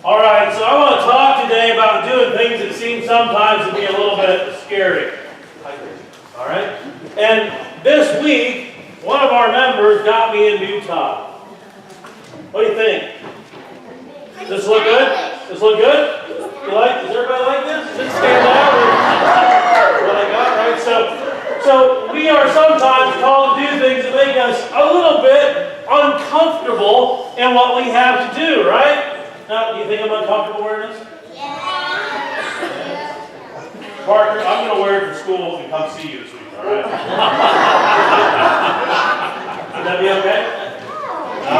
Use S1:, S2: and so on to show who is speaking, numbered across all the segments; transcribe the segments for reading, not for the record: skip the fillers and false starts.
S1: All right, so I want to talk today about doing things that seem sometimes to be a little bit scary. All right? And this week, one of our members got me a new tie. What do you think? Does this look good? Does this look good? You like? Does everybody like this? Does it stand out? What I got, right? So we are sometimes called to do things that make us a little bit uncomfortable in what we have to do, right? Now, do you think I'm uncomfortable wearing this?
S2: Yeah.
S1: Parker, I'm going to wear it for school and come see you this week, all right? Would that be okay? No?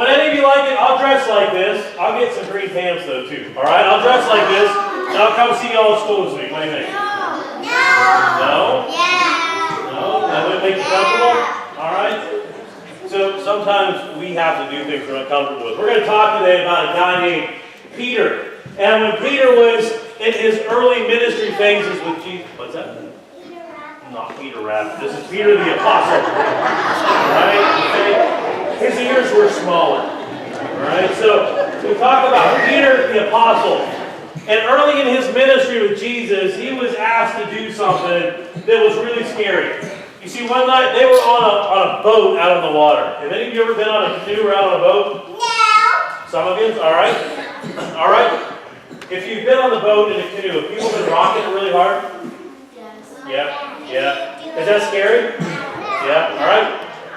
S1: When any of you like it, I'll dress like this. I'll get some green pants though too, all right? I'll dress like this and I'll come see y'all at school this week. What do you think? No?
S2: Yeah.
S1: No? That would make you comfortable? All right? So sometimes we have to do things we're uncomfortable with. We're going to talk today about a guy named Peter. And when Peter was in his early ministry phases with Jesus, what's that? Not Peter Rabbit. This is Peter the Apostle. Alright? Okay. His ears were smaller. Alright? So we talk about Peter the Apostle. And early in his ministry with Jesus, he was asked to do something that was really scary. You see, one night they were on a boat out on the water. Have any of you ever been on a canoe or out on a boat?
S2: No.
S1: Some of you? All right. All right. If you've been on the boat in a canoe, have people been rocking it really hard?
S2: Yes.
S1: Yeah. Is that scary? Yeah. All right.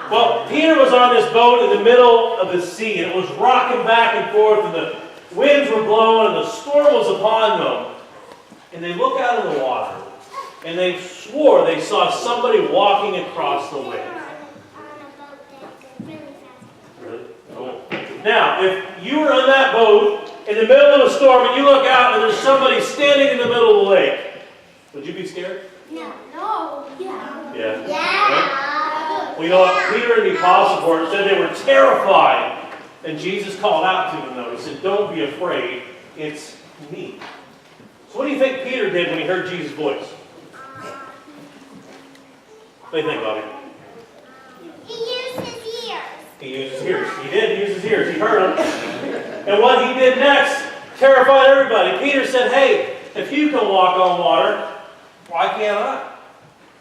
S1: Well, Peter was on this boat in the middle of the sea, and it was rocking back and forth, and the winds were blowing, and the storm was upon them. And they look out in the water. And they swore they saw somebody walking across the lake. Really? Cool. Now, if you were in that boat in the middle of a storm and you look out and there's somebody standing in the middle of the lake, would you be scared?
S2: No. No. Yeah.
S1: Yeah.
S2: Yeah.
S1: Well, you know what? Peter and the Apostle said they were terrified. And Jesus called out to them, though. He said, "Don't be afraid. It's me." So what do you think Peter did when he heard Jesus' voice? What do you think, Bobby?
S2: He used his ears.
S1: He used his ears. He did use his ears. He heard them. And what he did next terrified everybody. Peter said, "Hey, if you can walk on water, why can't I?"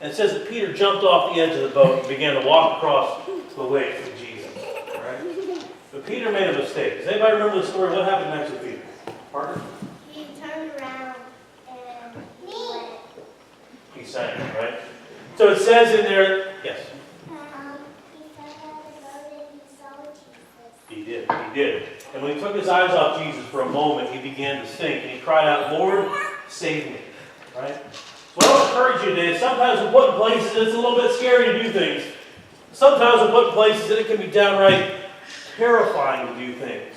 S1: And it says that Peter jumped off the edge of the boat and began to walk across the lake with Jesus. All right? But Peter made a mistake. Does anybody remember the story? What happened next with Peter? Parker?
S2: He turned around and went.
S1: He sang, right? So it says in there, yes?
S2: He fell out of the boat and he saw Jesus.
S1: He did. He did. And when he took his eyes off Jesus for a moment, he began to sink. And he cried out, "Lord, save me." Right? So I encourage you today, sometimes we put in places that it's a little bit scary to do things. Sometimes we put in places that it can be downright terrifying to do things.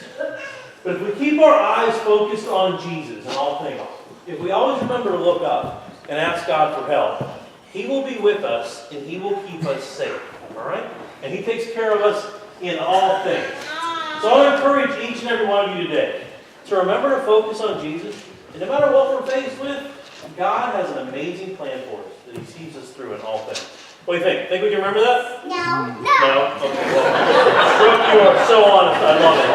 S1: But if we keep our eyes focused on Jesus in all things, if we always remember to look up and ask God for help, He will be with us and He will keep us safe. All right? And He takes care of us in all things. So I want to encourage each and every one of you today to remember to focus on Jesus. And no matter what we're faced with, God has an amazing plan for us that He sees us through in all things. What do you think? Think we can remember that?
S2: No.
S1: No? Okay, well, Brooke, you are so honest. I love it.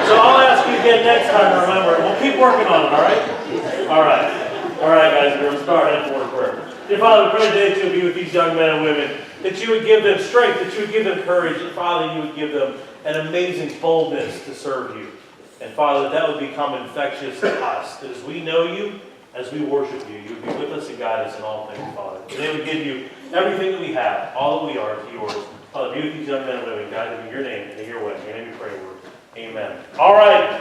S1: So I'll ask you again next time to remember it. We'll keep working on it, all right? All right. All right, guys, we're going to start heading forward prayer. Dear Father, we pray today that you would be with these young men and women, that you would give them strength, that you would give them courage, and Father, you would give them an amazing boldness to serve you. And Father, that would become infectious to us, that as we know you, as we worship you, you would be with us and guide us in all things, Father. Today we give you everything that we have, all that we are is yours. Father, be with these young men and women, guide them in your name and in your way. In your name we pray, Lord. Amen. All right.